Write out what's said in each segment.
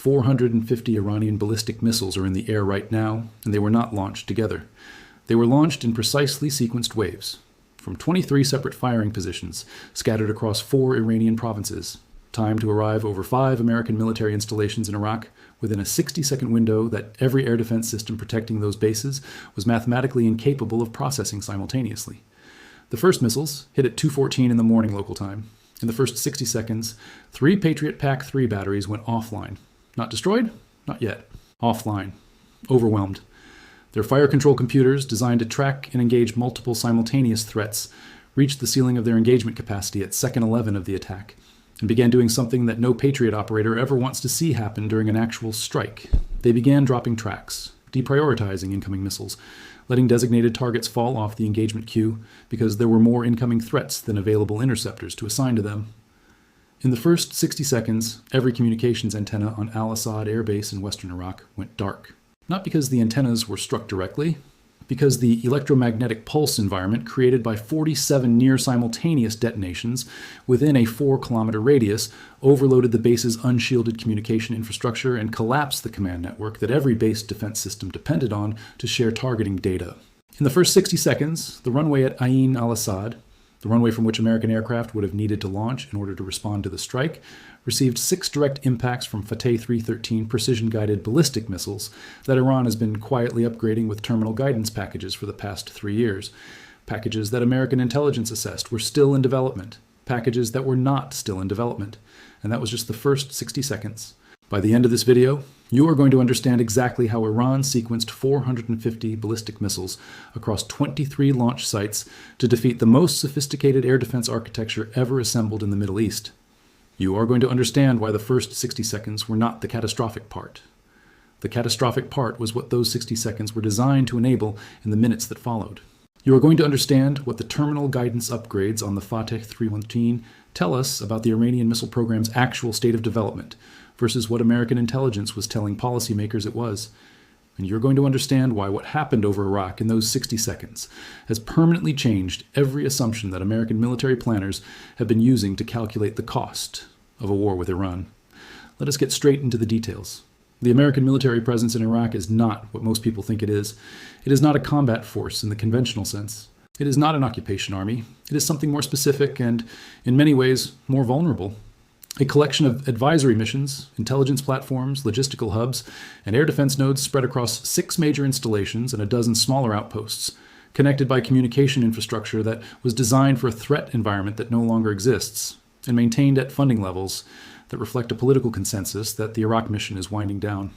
450 Iranian ballistic missiles are in the air right now, and they were not launched together. They were launched in precisely sequenced waves, from 23 separate firing positions scattered across 4 Iranian provinces, timed to arrive over 5 American military installations in Iraq within a 60-second window that every air defense system protecting those bases was mathematically incapable of processing simultaneously. The first missiles hit at 2:14 in the morning local time. In the first 60 seconds, 3 Patriot PAC-3 batteries went offline. Not destroyed? Not yet. Offline. Overwhelmed. Their fire control computers, designed to track and engage multiple simultaneous threats, reached the ceiling of their engagement capacity at second 11 of the attack, and began doing something that no Patriot operator ever wants to see happen during an actual strike. They began dropping tracks, deprioritizing incoming missiles, letting designated targets fall off the engagement queue because there were more incoming threats than available interceptors to assign to them. In the first 60 seconds, every communications antenna on Al-Assad Air Base in western Iraq went dark. Not because the antennas were struck directly, because the electromagnetic pulse environment created by 47 near-simultaneous detonations within a 4-kilometer radius overloaded the base's unshielded communication infrastructure and collapsed the command network that every base defense system depended on to share targeting data. In the first 60 seconds, the runway at Ain al-Assad, the runway from which American aircraft would have needed to launch in order to respond to the strike, received 6 direct impacts from Fateh 313 precision-guided ballistic missiles that Iran has been quietly upgrading with terminal guidance packages for the past 3 years. Packages that American intelligence assessed were still in development. Packages that were not still in development. And that was just the first 60 seconds. By the end of this video, you are going to understand exactly how Iran sequenced 450 ballistic missiles across 23 launch sites to defeat the most sophisticated air defense architecture ever assembled in the Middle East. You are going to understand why the first 60 seconds were not the catastrophic part. The catastrophic part was what those 60 seconds were designed to enable in the minutes that followed. You are going to understand what the terminal guidance upgrades on the Fateh 313 tell us about the Iranian missile program's actual state of development versus what American intelligence was telling policymakers it was. And you're going to understand why what happened over Iraq in those 60 seconds has permanently changed every assumption that American military planners have been using to calculate the cost of a war with Iran. Let us get straight into the details. The American military presence in Iraq is not what most people think it is. It is not a combat force in the conventional sense. It is not an occupation army. It is something more specific and, in many ways, more vulnerable. A collection of advisory missions, intelligence platforms, logistical hubs, and air defense nodes spread across 6 major installations and a dozen smaller outposts, connected by communication infrastructure that was designed for a threat environment that no longer exists, and maintained at funding levels that reflect a political consensus that the Iraq mission is winding down.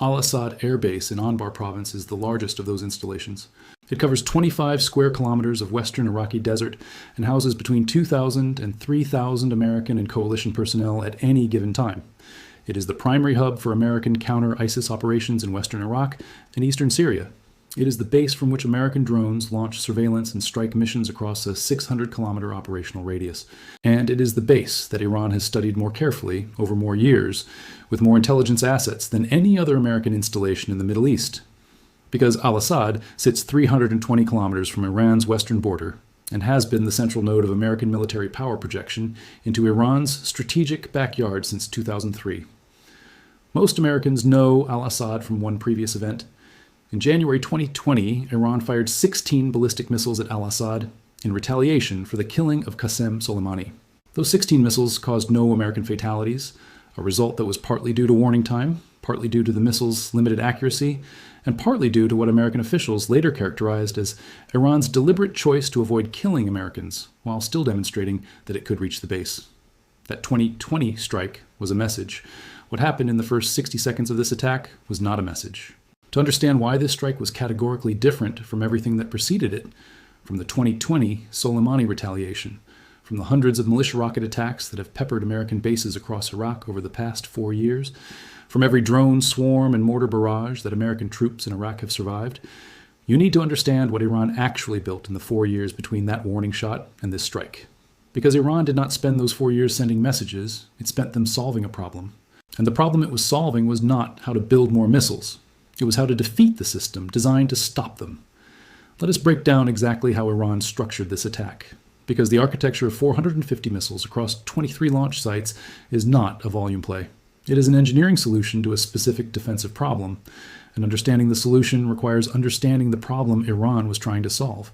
Al-Assad Air Base in Anbar province is the largest of those installations. It covers 25 square kilometers of western Iraqi desert and houses between 2,000 and 3,000 American and coalition personnel at any given time. It is the primary hub for American counter-ISIS operations in western Iraq and eastern Syria. It is the base from which American drones launch surveillance and strike missions across a 600-kilometer operational radius. And it is the base that Iran has studied more carefully over more years, with more intelligence assets than any other American installation in the Middle East. Because Al-Assad sits 320 kilometers from Iran's western border and has been the central node of American military power projection into Iran's strategic backyard since 2003. Most Americans know Al-Assad from one previous event. In January 2020, Iran fired 16 ballistic missiles at Al-Assad in retaliation for the killing of Qasem Soleimani. Those 16 missiles caused no American fatalities, a result that was partly due to warning time, partly due to the missile's limited accuracy, and partly due to what American officials later characterized as Iran's deliberate choice to avoid killing Americans while still demonstrating that it could reach the base. That 2020 strike was a message. What happened in the first 60 seconds of this attack was not a message. To understand why this strike was categorically different from everything that preceded it, from the 2020 Soleimani retaliation, from the hundreds of militia rocket attacks that have peppered American bases across Iraq over the past 4 years, from every drone, swarm, and mortar barrage that American troops in Iraq have survived, you need to understand what Iran actually built in the 4 years between that warning shot and this strike. Because Iran did not spend those 4 years sending messages, it spent them solving a problem. And the problem it was solving was not how to build more missiles. It was how to defeat the system designed to stop them. Let us break down exactly how Iran structured this attack, because the architecture of 450 missiles across 23 launch sites is not a volume play. It is an engineering solution to a specific defensive problem, and understanding the solution requires understanding the problem Iran was trying to solve.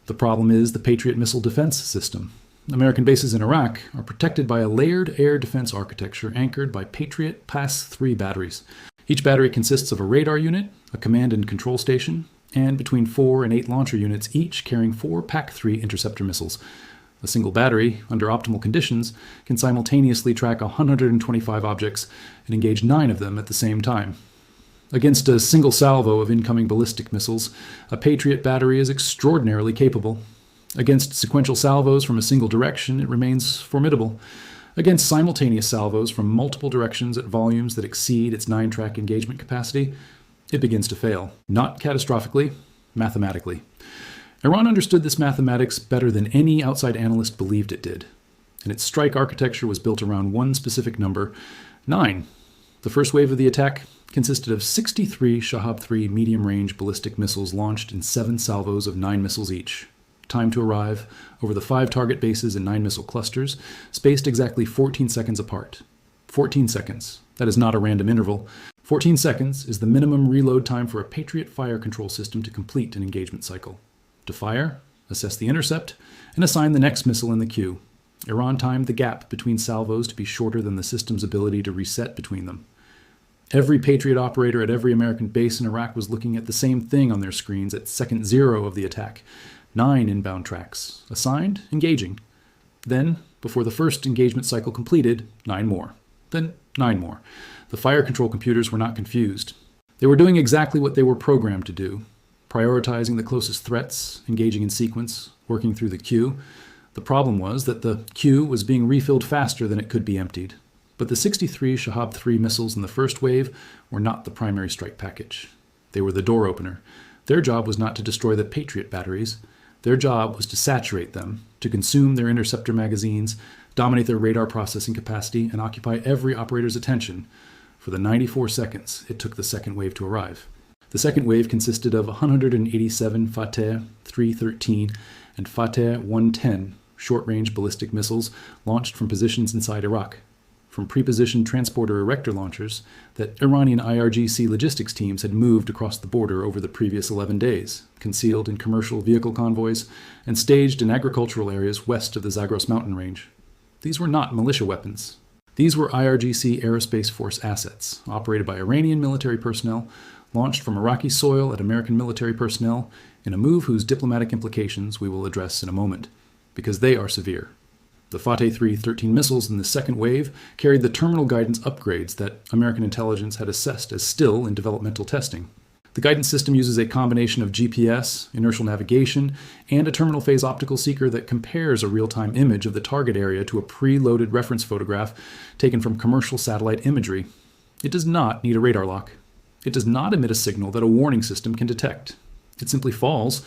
The problem is the Patriot missile defense system. American bases in Iraq are protected by a layered air defense architecture anchored by Patriot Pass-3 batteries. Each battery consists of a radar unit, a command and control station, and between 4 and 8 launcher units, each carrying 4 PAC-3 interceptor missiles. A single battery, under optimal conditions, can simultaneously track 125 objects and engage 9 of them at the same time. Against a single salvo of incoming ballistic missiles, a Patriot battery is extraordinarily capable. Against sequential salvos from a single direction, it remains formidable. Against simultaneous salvos from multiple directions at volumes that exceed its 9-track engagement capacity, it begins to fail. Not catastrophically, mathematically. Iran understood this mathematics better than any outside analyst believed it did, and its strike architecture was built around one specific number, 9. The first wave of the attack consisted of 63 Shahab-3 medium-range ballistic missiles launched in 7 salvos of 9 missiles each. Time to arrive over the 5 target bases and 9 missile clusters, spaced exactly 14 seconds apart. 14 seconds. That is not a random interval. 14 seconds is the minimum reload time for a Patriot fire control system to complete an engagement cycle. To fire, assess the intercept, and assign the next missile in the queue. Iran timed the gap between salvos to be shorter than the system's ability to reset between them. Every Patriot operator at every American base in Iraq was looking at the same thing on their screens at second 0 of the attack. 9 inbound tracks, assigned, engaging. Then, before the first engagement cycle completed, 9 more. Then 9 more. The fire control computers were not confused. They were doing exactly what they were programmed to do, prioritizing the closest threats, engaging in sequence, working through the queue. The problem was that the queue was being refilled faster than it could be emptied. But the 63 Shahab-3 missiles in the first wave were not the primary strike package. They were the door opener. Their job was not to destroy the Patriot batteries. Their job was to saturate them, to consume their interceptor magazines, dominate their radar processing capacity, and occupy every operator's attention for the 94 seconds it took the second wave to arrive. The second wave consisted of 187 Fateh 313 and Fateh 110 short-range ballistic missiles launched from positions inside Iraq, from pre-positioned transporter erector launchers that Iranian IRGC logistics teams had moved across the border over the previous 11 days, concealed in commercial vehicle convoys, and staged in agricultural areas west of the Zagros mountain range. These were not militia weapons. These were IRGC Aerospace Force assets, operated by Iranian military personnel, launched from Iraqi soil at American military personnel, in a move whose diplomatic implications we will address in a moment, because they are severe. The Fateh 313 missiles in the second wave carried the terminal guidance upgrades that American intelligence had assessed as still in developmental testing. The guidance system uses a combination of GPS, inertial navigation, and a terminal phase optical seeker that compares a real-time image of the target area to a pre-loaded reference photograph taken from commercial satellite imagery. It does not need a radar lock. It does not emit a signal that a warning system can detect. It simply falls,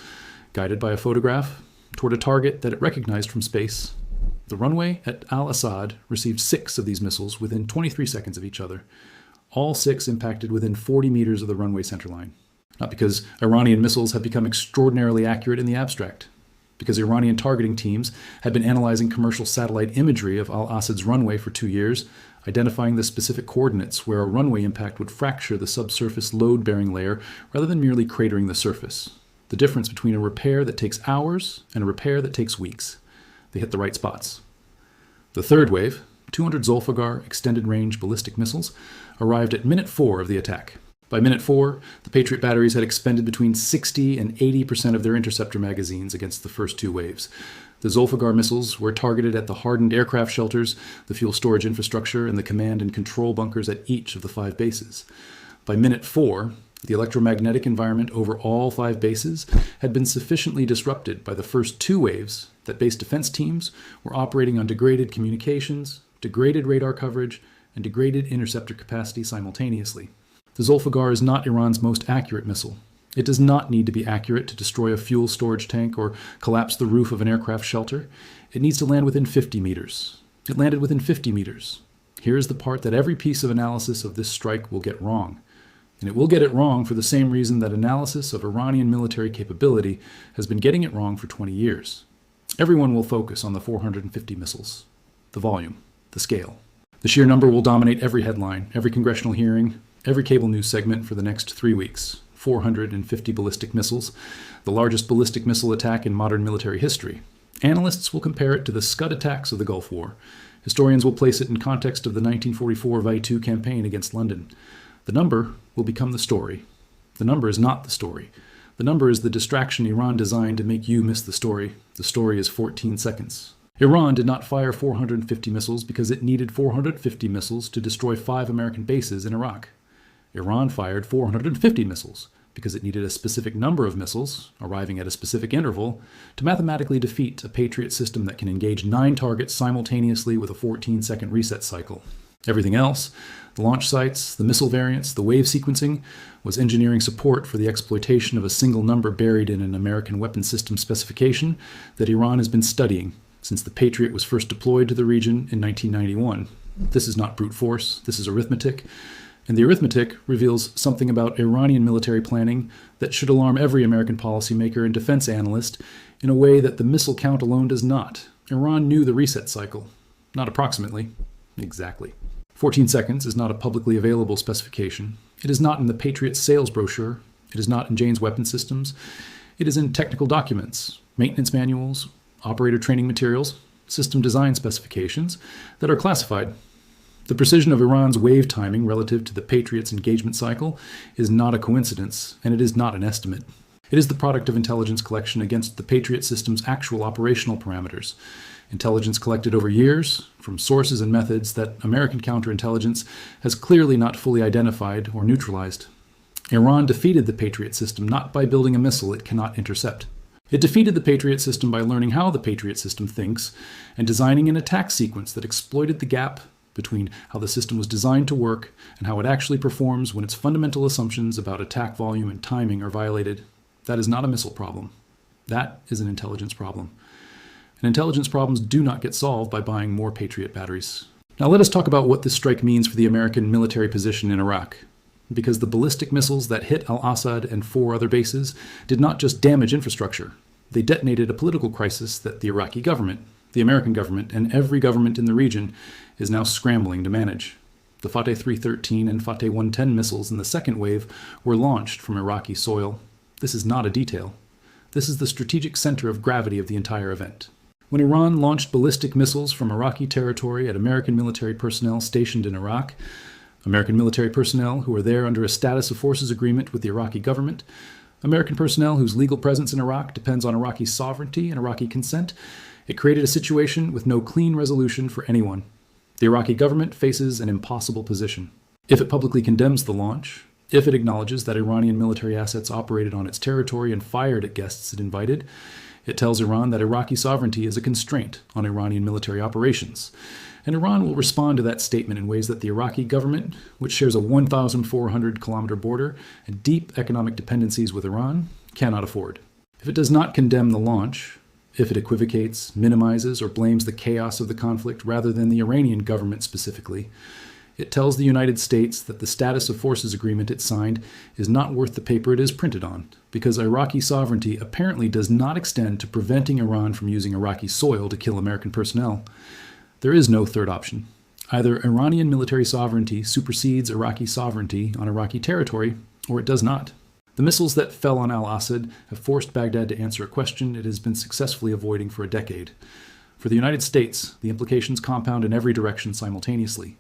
guided by a photograph, toward a target that it recognized from space. The runway at Al-Assad received 6 of these missiles within 23 seconds of each other. All 6 impacted within 40 meters of the runway centerline. Not because Iranian missiles have become extraordinarily accurate in the abstract, because Iranian targeting teams had been analyzing commercial satellite imagery of Al-Assad's runway for 2 years, identifying the specific coordinates where a runway impact would fracture the subsurface load-bearing layer rather than merely cratering the surface. The difference between a repair that takes hours and a repair that takes weeks. They hit the right spots. The third wave, 200 Zolfaghar extended-range ballistic missiles, arrived at minute 4 of the attack. By minute 4, the Patriot batteries had expended between 60 and 80% of their interceptor magazines against the first 2 waves. The Zolfaghar missiles were targeted at the hardened aircraft shelters, the fuel storage infrastructure, and the command and control bunkers at each of the 5 bases. By minute 4, the electromagnetic environment over all 5 bases had been sufficiently disrupted by the first 2 waves that base defense teams were operating on degraded communications, degraded radar coverage, and degraded interceptor capacity simultaneously. The Zolfaghar is not Iran's most accurate missile. It does not need to be accurate to destroy a fuel storage tank or collapse the roof of an aircraft shelter. It needs to land within 50 meters. It landed within 50 meters. Here is the part that every piece of analysis of this strike will get wrong. And it will get it wrong for the same reason that analysis of Iranian military capability has been getting it wrong for 20 years. Everyone will focus on the 450 missiles, the volume, the scale. The sheer number will dominate every headline, every congressional hearing, every cable news segment for the next 3 weeks. 450 ballistic missiles, the largest ballistic missile attack in modern military history. Analysts will compare it to the Scud attacks of the Gulf War. Historians will place it in context of the 1944 Vaitu campaign against London. The number will become the story. The number is not the story. The number is the distraction Iran designed to make you miss the story. The story is 14 seconds. Iran did not fire 450 missiles because it needed 450 missiles to destroy 5 American bases in Iraq. Iran fired 450 missiles because it needed a specific number of missiles, arriving at a specific interval, to mathematically defeat a Patriot system that can engage 9 targets simultaneously with a 14-second reset cycle. Everything else, the launch sites, the missile variants, the wave sequencing, was engineering support for the exploitation of a single number buried in an American weapon system specification that Iran has been studying since the Patriot was first deployed to the region in 1991. This is not brute force, this is arithmetic, and the arithmetic reveals something about Iranian military planning that should alarm every American policymaker and defense analyst in a way that the missile count alone does not. Iran knew the reset cycle. Not approximately, exactly. 14 seconds is not a publicly available specification. It is not in the Patriot sales brochure. It is not in Jane's weapon systems. It is in technical documents, maintenance manuals, operator training materials, system design specifications that are classified. The precision of Iran's wave timing relative to the Patriot's engagement cycle is not a coincidence, and it is not an estimate. It is the product of intelligence collection against the Patriot system's actual operational parameters. Intelligence collected over years from sources and methods that American counterintelligence has clearly not fully identified or neutralized. Iran defeated the Patriot system not by building a missile it cannot intercept. It defeated the Patriot system by learning how the Patriot system thinks and designing an attack sequence that exploited the gap between how the system was designed to work and how it actually performs when its fundamental assumptions about attack volume and timing are violated. That is not a missile problem. That is an intelligence problem. And intelligence problems do not get solved by buying more Patriot batteries. Now let us talk about what this strike means for the American military position in Iraq. Because the ballistic missiles that hit al-Assad and 4 other bases did not just damage infrastructure. They detonated a political crisis that the Iraqi government, the American government, and every government in the region is now scrambling to manage. The Fateh 313 and Fateh 110 missiles in the second wave were launched from Iraqi soil. This is not a detail. This is the strategic center of gravity of the entire event. When Iran launched ballistic missiles from Iraqi territory at American military personnel stationed in Iraq, American military personnel who were there under a status of forces agreement with the Iraqi government, American personnel whose legal presence in Iraq depends on Iraqi sovereignty and Iraqi consent, it created a situation with no clean resolution for anyone. The Iraqi government faces an impossible position. If it publicly condemns the launch, if it acknowledges that Iranian military assets operated on its territory and fired at guests it invited, it tells Iran that Iraqi sovereignty is a constraint on Iranian military operations. And Iran will respond to that statement in ways that the Iraqi government, which shares a 1,400-kilometer border and deep economic dependencies with Iran, cannot afford. If it does not condemn the launch, if it equivocates, minimizes, or blames the chaos of the conflict rather than the Iranian government specifically, it tells the United States that the status of forces agreement it signed is not worth the paper it is printed on, because Iraqi sovereignty apparently does not extend to preventing Iran from using Iraqi soil to kill American personnel. There is no third option. Either Iranian military sovereignty supersedes Iraqi sovereignty on Iraqi territory, or it does not. The missiles that fell on al-Assad have forced Baghdad to answer a question it has been successfully avoiding for a decade. For the United States, the implications compound in every direction simultaneously.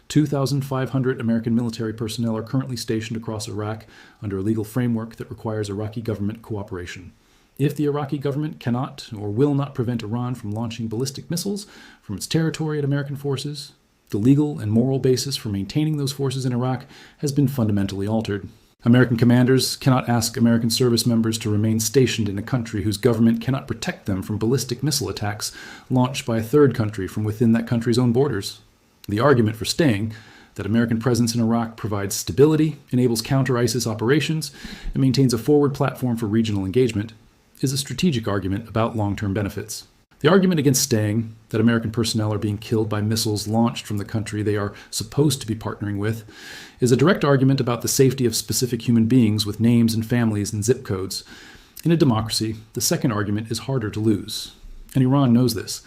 2,500 American military personnel are currently stationed across Iraq under a legal framework that requires Iraqi government cooperation. If the Iraqi government cannot or will not prevent Iran from launching ballistic missiles from its territory at American forces, the legal and moral basis for maintaining those forces in Iraq has been fundamentally altered. American commanders cannot ask American service members to remain stationed in a country whose government cannot protect them from ballistic missile attacks launched by a third country from within that country's own borders. The argument for staying, that American presence in Iraq provides stability, enables counter-ISIS operations, and maintains a forward platform for regional engagement, is a strategic argument about long-term benefits. The argument against staying, that American personnel are being killed by missiles launched from the country they are supposed to be partnering with, is a direct argument about the safety of specific human beings with names and families and zip codes. In a democracy, the second argument is harder to lose. And Iran knows this.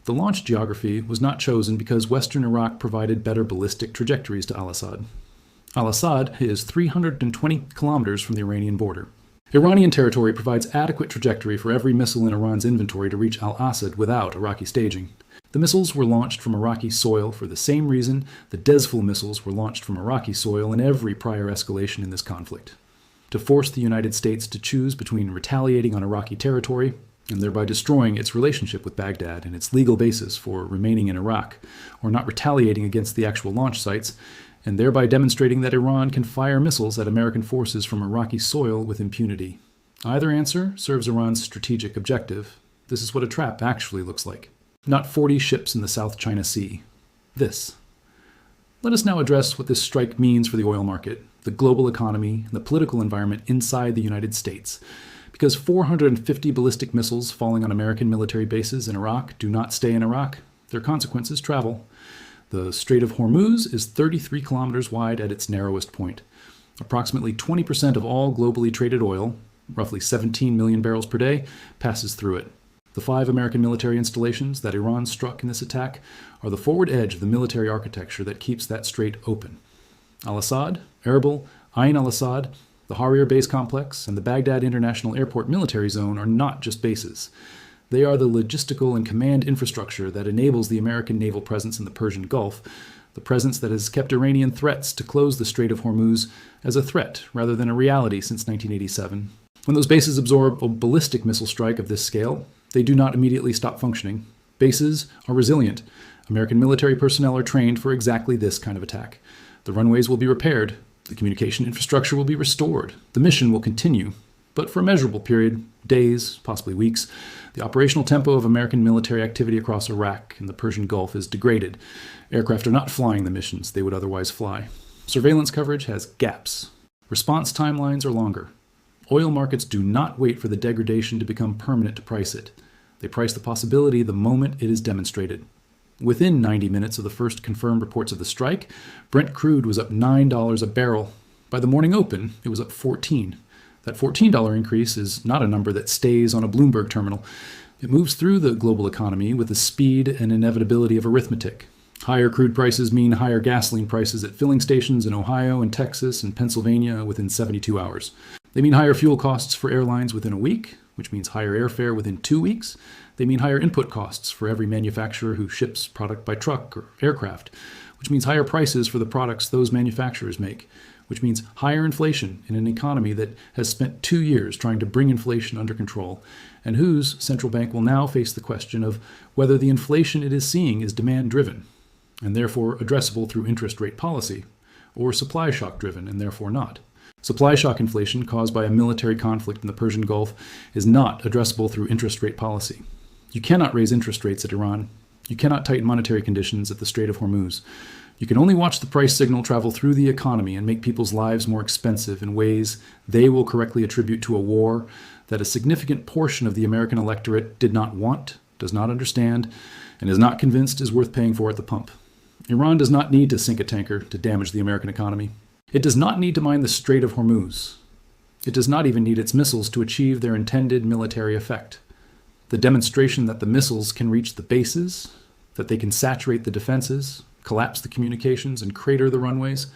The launch geography was not chosen because Western Iraq provided better ballistic trajectories to al-Assad. Al-Assad is 320 kilometers from the Iranian border. Iranian territory provides adequate trajectory for every missile in Iran's inventory to reach al-Assad without Iraqi staging. The missiles were launched from Iraqi soil for the same reason the Desful missiles were launched from Iraqi soil in every prior escalation in this conflict: to force the United States to choose between retaliating on Iraqi territory and thereby destroying its relationship with Baghdad and its legal basis for remaining in Iraq, or not retaliating against the actual launch sites, and thereby demonstrating that Iran can fire missiles at American forces from Iraqi soil with impunity. Either answer serves Iran's strategic objective. This is what a trap actually looks like. Not 40 ships in the South China Sea. This. Let us now address what this strike means for the oil market, the global economy, and the political environment inside the United States. Because 450 ballistic missiles falling on American military bases in Iraq do not stay in Iraq, their consequences travel. The Strait of Hormuz is 33 kilometers wide at its narrowest point. Approximately 20% of all globally traded oil, roughly 17 million barrels per day, passes through it. The 5 American military installations that Iran struck in this attack are the forward edge of the military architecture that keeps that strait open. Al-Assad, Erbil, Ain al-Assad, the Harir Base Complex, and the Baghdad International Airport Military Zone are not just bases. They are the logistical and command infrastructure that enables the American naval presence in the Persian Gulf, the presence that has kept Iranian threats to close the Strait of Hormuz as a threat rather than a reality since 1987. When those bases absorb a ballistic missile strike of this scale, they do not immediately stop functioning. Bases are resilient. American military personnel are trained for exactly this kind of attack. The runways will be repaired. The communication infrastructure will be restored. The mission will continue. But for a measurable period, days, possibly weeks, the operational tempo of American military activity across Iraq and the Persian Gulf is degraded. Aircraft are not flying the missions they would otherwise fly. Surveillance coverage has gaps. Response timelines are longer. Oil markets do not wait for the degradation to become permanent to price it. They price the possibility the moment it is demonstrated. Within 90 minutes of the first confirmed reports of the strike, Brent crude was up $9 a barrel. By the morning open, it was up $14. That $14 increase is not a number that stays on a Bloomberg terminal. It moves through the global economy with the speed and inevitability of arithmetic. Higher crude prices mean higher gasoline prices at filling stations in Ohio and Texas and Pennsylvania within 72 hours. They mean higher fuel costs for airlines within a week, which means higher airfare within 2 weeks. They mean higher input costs for every manufacturer who ships product by truck or aircraft, which means higher prices for the products those manufacturers make, which means higher inflation in an economy that has spent 2 years trying to bring inflation under control, and whose central bank will now face the question of whether the inflation it is seeing is demand-driven, and therefore addressable through interest rate policy, or supply shock-driven, and therefore not. Supply shock inflation caused by a military conflict in the Persian Gulf is not addressable through interest rate policy. You cannot raise interest rates at Iran. You cannot tighten monetary conditions at the Strait of Hormuz. You can only watch the price signal travel through the economy and make people's lives more expensive in ways they will correctly attribute to a war that a significant portion of the American electorate did not want, does not understand, and is not convinced is worth paying for at the pump. Iran does not need to sink a tanker to damage the American economy. It does not need to mine the Strait of Hormuz. It does not even need its missiles to achieve their intended military effect. The demonstration that the missiles can reach the bases, that they can saturate the defenses, collapse the communications, and crater the runways,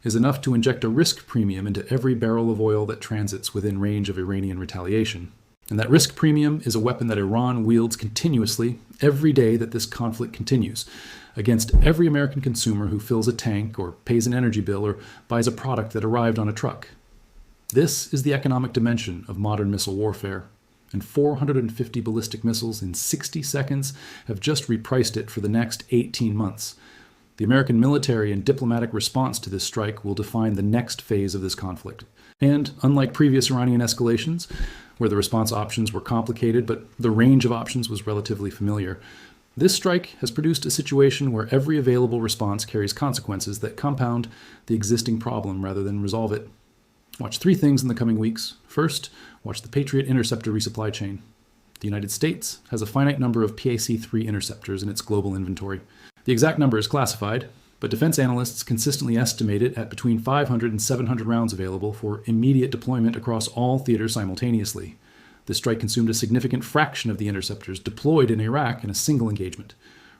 is enough to inject a risk premium into every barrel of oil that transits within range of Iranian retaliation. And that risk premium is a weapon that Iran wields continuously every day that this conflict continues, against every American consumer who fills a tank or pays an energy bill or buys a product that arrived on a truck. This is the economic dimension of modern missile warfare, and 450 ballistic missiles in 60 seconds have just repriced it for the next 18 months. The American military and diplomatic response to this strike will define the next phase of this conflict. And unlike previous Iranian escalations, where the response options were complicated but the range of options was relatively familiar, this strike has produced a situation where every available response carries consequences that compound the existing problem rather than resolve it. Watch 3 things in the coming weeks. First, watch the Patriot interceptor resupply chain. The United States has a finite number of PAC-3 interceptors in its global inventory. The exact number is classified, but defense analysts consistently estimate it at between 500 and 700 rounds available for immediate deployment across all theaters simultaneously. This strike consumed a significant fraction of the interceptors deployed in Iraq in a single engagement.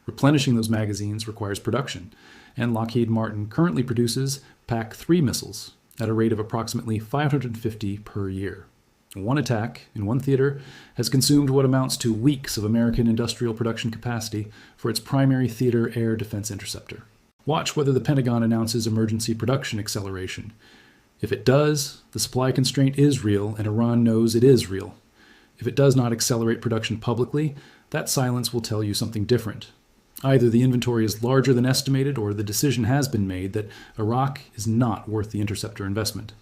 Replenishing those magazines requires production, and Lockheed Martin currently produces PAC-3 missiles at a rate of approximately 550 per year. One attack in one theater has consumed what amounts to weeks of American industrial production capacity for its primary theater air defense interceptor. Watch whether the Pentagon announces emergency production acceleration. If it does, the supply constraint is real and Iran knows it is real. If it does not accelerate production publicly, that silence will tell you something different. Either the inventory is larger than estimated or the decision has been made that Iraq is not worth the interceptor investment.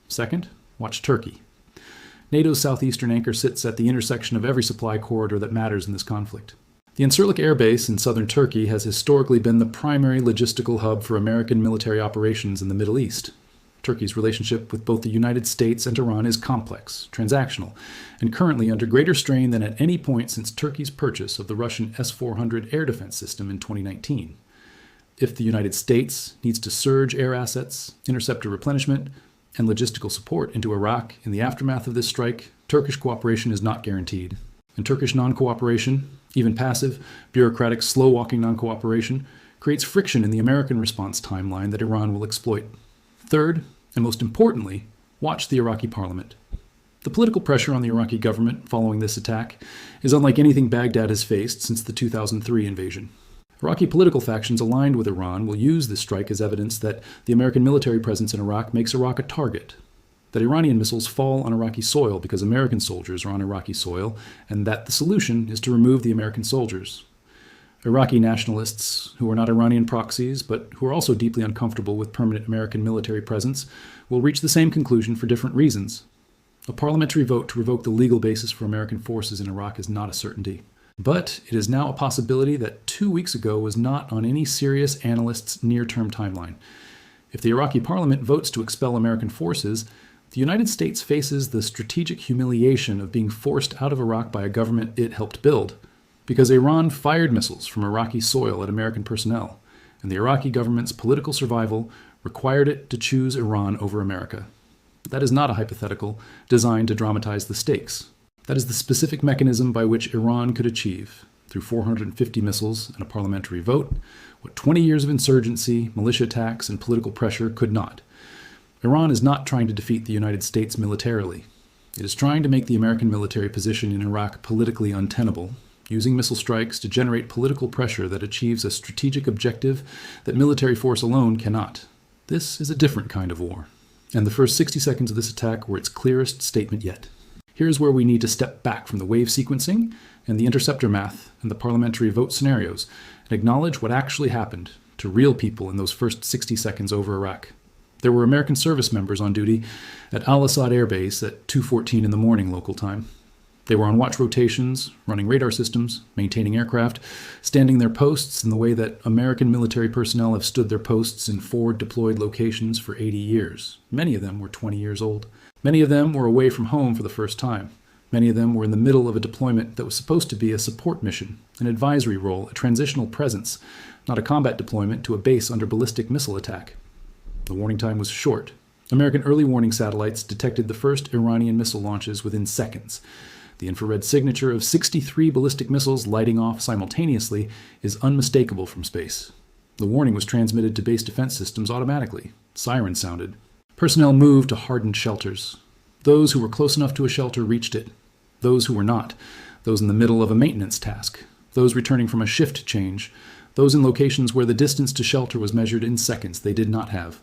Second, watch Turkey. NATO's southeastern anchor sits at the intersection of every supply corridor that matters in this conflict. The Incirlik Air Base in southern Turkey has historically been the primary logistical hub for American military operations in the Middle East. Turkey's relationship with both the United States and Iran is complex, transactional, and currently under greater strain than at any point since Turkey's purchase of the Russian S-400 air defense system in 2019. If the United States needs to surge air assets, interceptor replenishment, and logistical support into Iraq in the aftermath of this strike, Turkish cooperation is not guaranteed. And Turkish non-cooperation, even passive, bureaucratic, slow-walking non-cooperation, creates friction in the American response timeline that Iran will exploit. Third, and most importantly, watch the Iraqi parliament. The political pressure on the Iraqi government following this attack is unlike anything Baghdad has faced since the 2003 invasion. Iraqi political factions aligned with Iran will use this strike as evidence that the American military presence in Iraq makes Iraq a target, that Iranian missiles fall on Iraqi soil because American soldiers are on Iraqi soil, and that the solution is to remove the American soldiers. Iraqi nationalists, who are not Iranian proxies, but who are also deeply uncomfortable with permanent American military presence, will reach the same conclusion for different reasons. A parliamentary vote to revoke the legal basis for American forces in Iraq is not a certainty. But it is now a possibility that 2 weeks ago was not on any serious analyst's near-term timeline. If the Iraqi parliament votes to expel American forces, the United States faces the strategic humiliation of being forced out of Iraq by a government it helped build, because Iran fired missiles from Iraqi soil at American personnel, and the Iraqi government's political survival required it to choose Iran over America. That is not a hypothetical designed to dramatize the stakes. That is the specific mechanism by which Iran could achieve, through 450 missiles and a parliamentary vote, what 20 years of insurgency, militia attacks, and political pressure could not. Iran is not trying to defeat the United States militarily. It is trying to make the American military position in Iraq politically untenable, using missile strikes to generate political pressure that achieves a strategic objective that military force alone cannot. This is a different kind of war, and the first 60 seconds of this attack were its clearest statement yet. Here's where we need to step back from the wave sequencing and the interceptor math and the parliamentary vote scenarios and acknowledge what actually happened to real people in those first 60 seconds over Iraq. There were American service members on duty at Al-Assad Air Base at 2:14 in the morning local time. They were on watch rotations, running radar systems, maintaining aircraft, standing their posts in the way that American military personnel have stood their posts in forward deployed locations for 80 years. Many of them were 20 years old. Many of them were away from home for the first time. Many of them were in the middle of a deployment that was supposed to be a support mission, an advisory role, a transitional presence, not a combat deployment to a base under ballistic missile attack. The warning time was short. American early warning satellites detected the first Iranian missile launches within seconds. The infrared signature of 63 ballistic missiles lighting off simultaneously is unmistakable from space. The warning was transmitted to base defense systems automatically. Sirens sounded. Personnel moved to hardened shelters. Those who were close enough to a shelter reached it. Those who were not, those in the middle of a maintenance task, those returning from a shift change, those in locations where the distance to shelter was measured in seconds they did not have,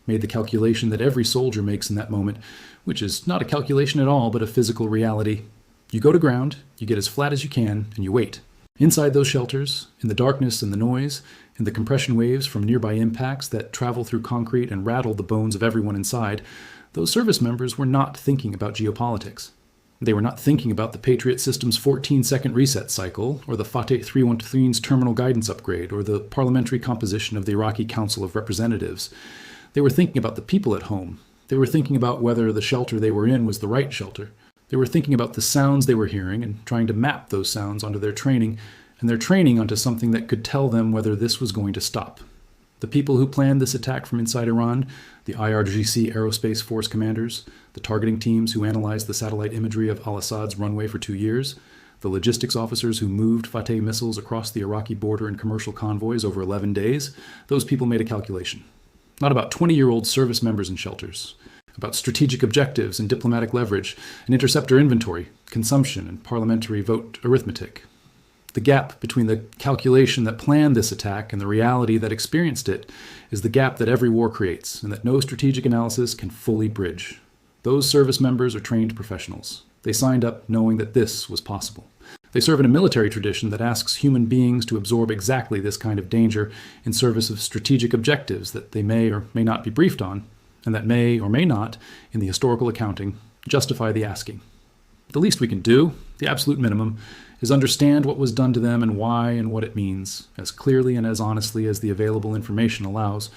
made the calculation that every soldier makes in that moment, which is not a calculation at all but a physical reality. You go to ground, you get as flat as you can, and you wait. Inside those shelters, in the darkness and the noise, in the compression waves from nearby impacts that travel through concrete and rattle the bones of everyone inside, those service members were not thinking about geopolitics. They were not thinking about the Patriot system's 14-second reset cycle, or the Fateh 313's terminal guidance upgrade, or the parliamentary composition of the Iraqi Council of Representatives. They were thinking about the people at home. They were thinking about whether the shelter they were in was the right shelter. They were thinking about the sounds they were hearing and trying to map those sounds onto their training, and their training onto something that could tell them whether this was going to stop. The people who planned this attack from inside Iran, the IRGC Aerospace Force commanders, the targeting teams who analyzed the satellite imagery of al-Assad's runway for 2 years, the logistics officers who moved Fateh missiles across the Iraqi border in commercial convoys over 11 days, those people made a calculation. Not about 20-year-old service members in shelters, about strategic objectives and diplomatic leverage, and interceptor inventory, consumption, and parliamentary vote arithmetic. The gap between the calculation that planned this attack and the reality that experienced it is the gap that every war creates and that no strategic analysis can fully bridge. Those service members are trained professionals. They signed up knowing that this was possible. They serve in a military tradition that asks human beings to absorb exactly this kind of danger in service of strategic objectives that they may or may not be briefed on, and that may or may not, in the historical accounting, justify the asking. The least we can do, the absolute minimum, is understand what was done to them and why and what it means, as clearly and as honestly as the available information allows.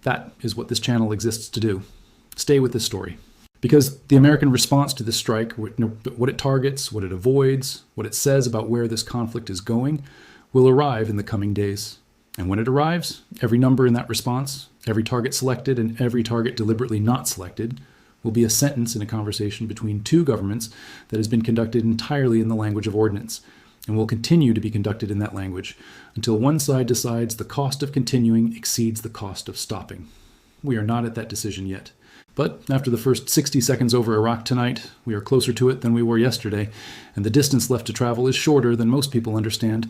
That is what this channel exists to do. Stay with this story. Because the American response to this strike, what it targets, what it avoids, what it says about where this conflict is going, will arrive in the coming days. And when it arrives, every number in that response, every target selected and every target deliberately not selected, will be a sentence in a conversation between two governments that has been conducted entirely in the language of ordnance, and will continue to be conducted in that language until one side decides the cost of continuing exceeds the cost of stopping. We are not at that decision yet. But after the first 60 seconds over Iraq tonight, we are closer to it than we were yesterday, and the distance left to travel is shorter than most people understand.